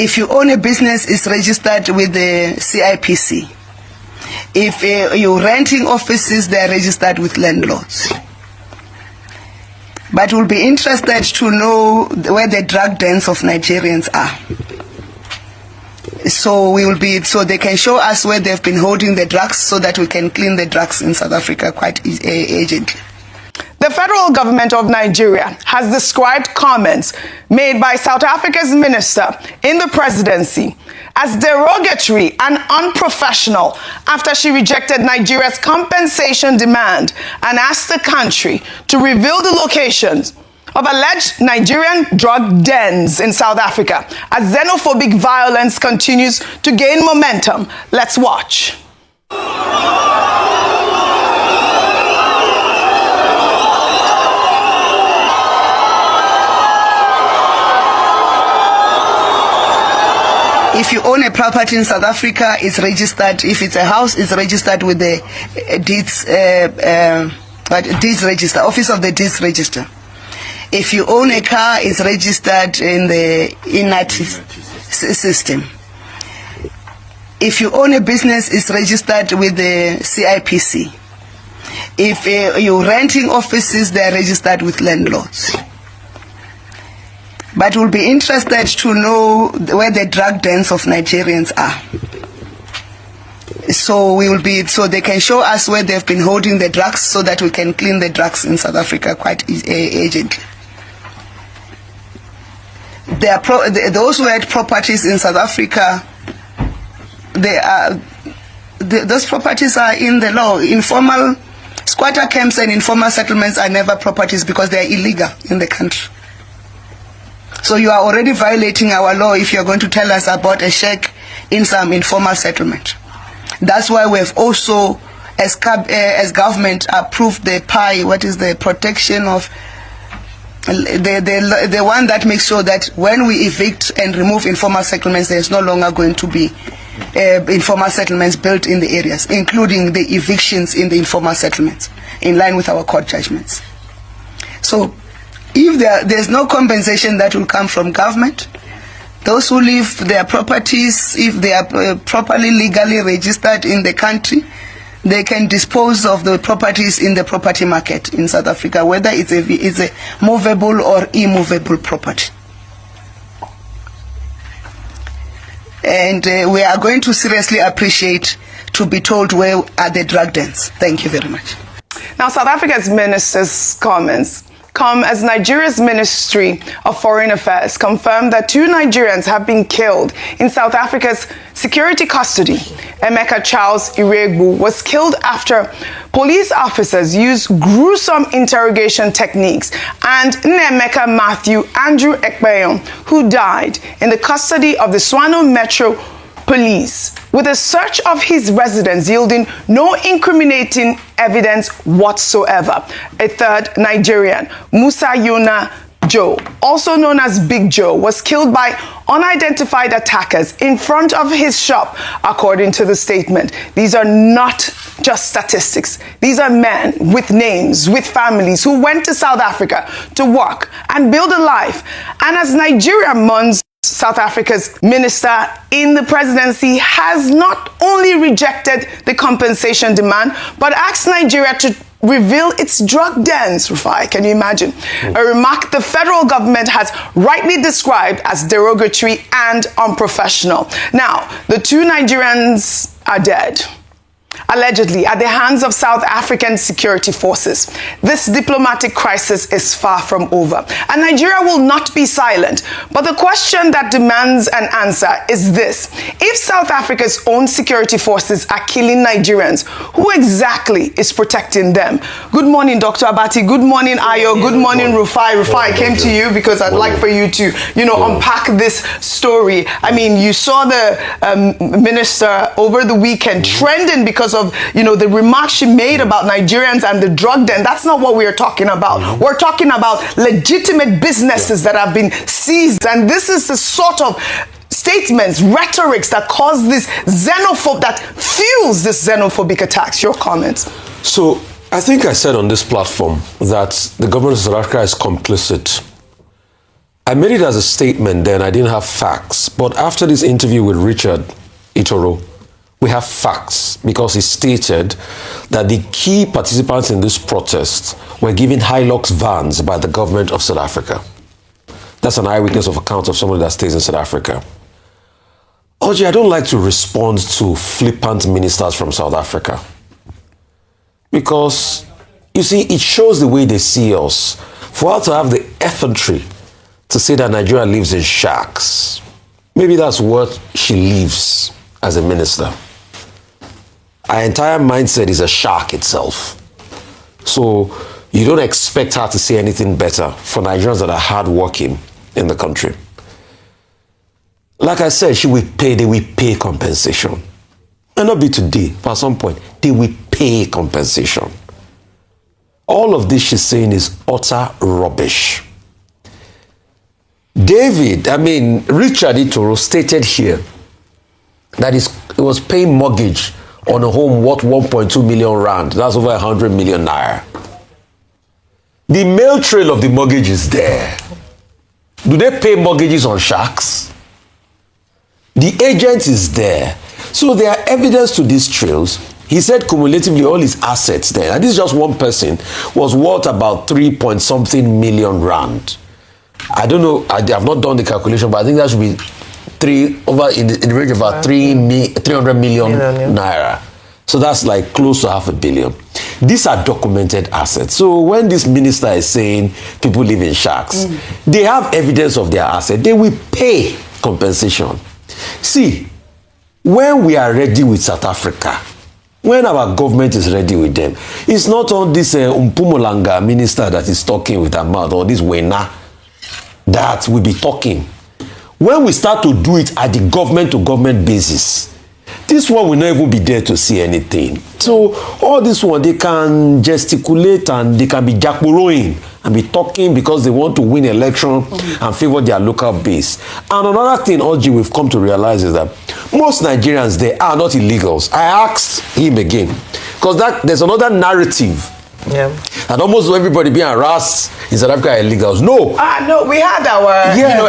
If you own a business, it's registered with the CIPC. If you're renting offices, they're registered with landlords. But we'll be interested to know where the drug dens of Nigerians are. So they can show us where they've been holding the drugs so that we can clean the drugs in South Africa quite urgently. The federal government of Nigeria has described comments made by South Africa's minister in the presidency as derogatory and unprofessional after she rejected Nigeria's compensation demand and asked the country to reveal the locations of alleged Nigerian drug dens in South Africa as xenophobic violence continues to gain momentum. Let's watch. If you own a property in South Africa, it's registered. If it's a house, it's registered with the deeds register, Office of the Deeds Register. If you own a car, it's registered in the INATI system. If you own a business, it's registered with the CIPC. If you're renting offices, they're registered with landlords. But we'll be interested to know where the drug dens of Nigerians are. So they can show us where they've been holding the drugs so that we can clean the drugs in South Africa quite urgently. Those who had properties in South Africa, those properties are in the law. Informal squatter camps and informal settlements are never properties because they are illegal in the country. So you are already violating our law if you're going to tell us about a shack in some informal settlement. That's why we have also, as government, approved the PI, what is the protection of, the one that makes sure that when we evict and remove informal settlements, there's no longer going to be informal settlements built in the areas, including the evictions in the informal settlements, in line with our court judgments. So, if there's no compensation that will come from government, those who leave their properties, if they are properly legally registered in the country, they can dispose of the properties in the property market in South Africa, whether it's a movable or immovable property. And we are going to seriously appreciate to be told where are the drug dens. Thank you very much. Now, South Africa's minister's comments come as Nigeria's Ministry of Foreign Affairs confirmed that 2 Nigerians have been killed in South Africa's security custody. Emeka Charles Iregbu was killed after police officers used gruesome interrogation techniques, and Nnemeka Matthew Andrew Ekpeyon, who died in the custody of the Swano Metro Police, with a search of his residence yielding no incriminating evidence whatsoever. A third Nigerian, Musa Yona Joe, also known as Big Joe, was killed by unidentified attackers in front of his shop, according to the statement. These are not just statistics. These are men with names, with families, who went to South Africa to work and build a life. And as Nigeria mourns, South Africa's minister in the presidency has not only rejected the compensation demand, but asked Nigeria to reveal its drug dens. Rufai, can you imagine? A remark the federal government has rightly described as derogatory and unprofessional. Now, the 2 Nigerians are dead, allegedly at the hands of South African security forces. This diplomatic crisis is far from over, and Nigeria will not be silent. But the question that demands an answer is this: if South Africa's own security forces are killing Nigerians, who exactly is protecting them? Good morning, Dr. Abati. Good morning, Ayo. Good morning, Rufai. Rufai, I came to you because I'd like for you to, unpack this story. I mean, you saw the minister over the weekend trending because of, the remarks she made about Nigerians and the drug den. That's not what we're talking about. We're talking about legitimate businesses that have been seized. And this is the sort of statements, rhetorics that cause this that fuels this xenophobic attacks. Your comments? So I think I said on this platform that the government of South Africa is complicit. I made it as a statement then, I didn't have facts. But after this interview with Richard Itoro, we have facts because he stated that the key participants in this protest were given Hilux vans by the government of South Africa. That's an eyewitness of account of somebody that stays in South Africa. Oji, I don't like to respond to flippant ministers from South Africa because, you see, it shows the way they see us. For her to have the effrontery to say that Nigeria lives in shacks, maybe that's what she lives as a minister. Our entire mindset is a shack itself. So you don't expect her to say anything better for Nigerians that are hardworking in the country. Like I said, they will pay compensation. May not be today, but at some point, they will pay compensation. All of this she's saying is utter rubbish. Richard Itoro stated here that he was paying mortgage on a home worth 1.2 million rand. That's over 100 million naira. The mail trail of the mortgage is there. Do they pay mortgages on shacks? The agent is there. So there are evidence to these trails. He said cumulatively all his assets there, and this is just one person, was worth about 3-point-something million rand. I don't know, I have not done the calculation, but I think that should be in the range of about 300 million naira. So that's like close to $500 million. These are documented assets. So when this minister is saying people live in shacks, they have evidence of their asset. They will pay compensation. See, when we are ready with South Africa, when our government is ready with them, it's not all this Mpumulanga minister that is talking with her mouth, or this Wena that will be talking. When we start to do it at the government-to-government basis, this one will not even be there to see anything. So all this one, they can gesticulate and they can be jackporoing and be talking because they want to win election and favor their local base. And another thing, Oji, we've come to realize is that most Nigerians, they are not illegals. I asked him again, because there's another narrative. Yeah. And almost everybody being harassed in South Africa are illegals. No. No, we had our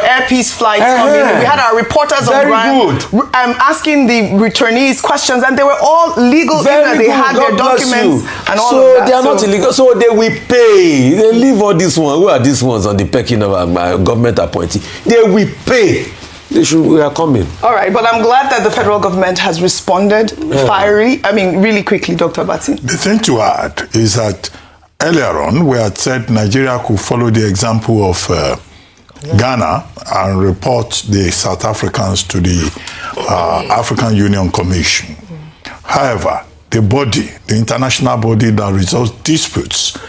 Air Peace flights coming. We had our reporters on ground asking the returnees questions, and they were all legal. They had their documents and all of that. So they are not illegal. So they will pay. They leave all these ones. Who are these ones on the pecking of my government appointee? They will pay. We are coming. All right, but I'm glad that the federal government has responded really quickly, Dr. Batsi. The thing to add is that earlier on, we had said Nigeria could follow the example of Ghana and report the South Africans to the African Union Commission. However, the international body that resolves disputes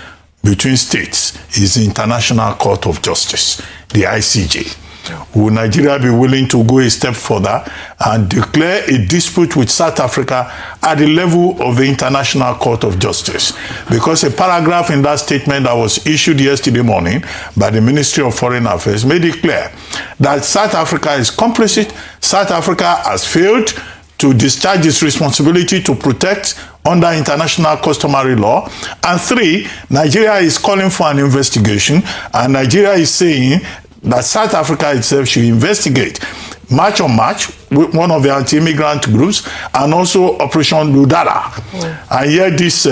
between states is the International Court of Justice, the ICJ. Will Nigeria be willing to go a step further and declare a dispute with South Africa at the level of the International Court of Justice? Because a paragraph in that statement that was issued yesterday morning by the Ministry of Foreign Affairs made it clear that South Africa is complicit. South Africa has failed to discharge its responsibility to protect under international customary law. And 3, Nigeria is calling for an investigation, and Nigeria is saying that South Africa itself should investigate March on March with one of the anti-immigrant groups, and also Operation Ludara. And yet this,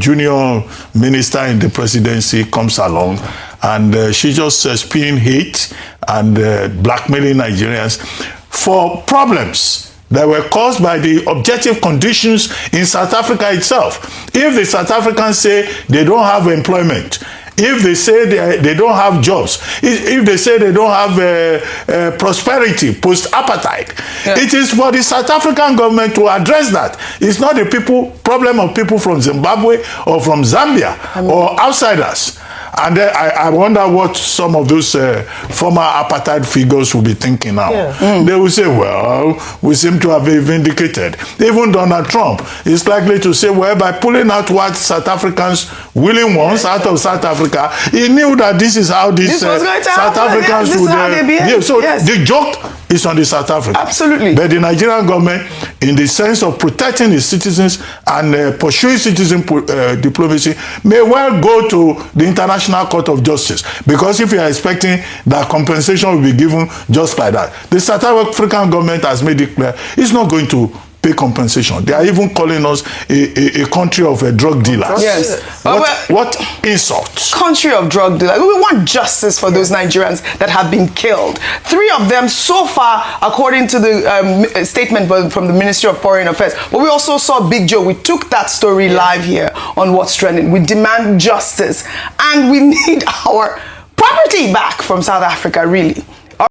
junior minister in the presidency comes along, and she just spewing hate and blackmailing Nigerians for problems that were caused by the objective conditions in South Africa itself. If the South Africans say they don't have employment, if they say they don't have jobs, if they say they don't have prosperity, post-apartheid, it is for the South African government to address that. It's not the problem of people from Zimbabwe or from Zambia or outsiders. And then I wonder what some of those former apartheid figures will be thinking now. They will say, well, we seem to have been vindicated. Even Donald Trump is likely to say, well, by pulling out what South Africans willing ones out of South Africa, he knew that this is how these South Africans would behave. So the joke is on the South Africa. Absolutely. But the Nigerian government, in the sense of protecting its citizens and pursuing citizen diplomacy, may well go to the International Court of Justice. Because if you are expecting that compensation will be given just like that, the South African government has made it clear it's not going to pay compensation. They are even calling us a country of drug dealers. Yes. What insult? Country of drug dealers. We want justice for those Nigerians that have been killed. 3 of them so far, according to the statement from the Ministry of Foreign Affairs. But we also saw Big Joe. We took that story live here on What's Trending. We demand justice and we need our property back from South Africa, really.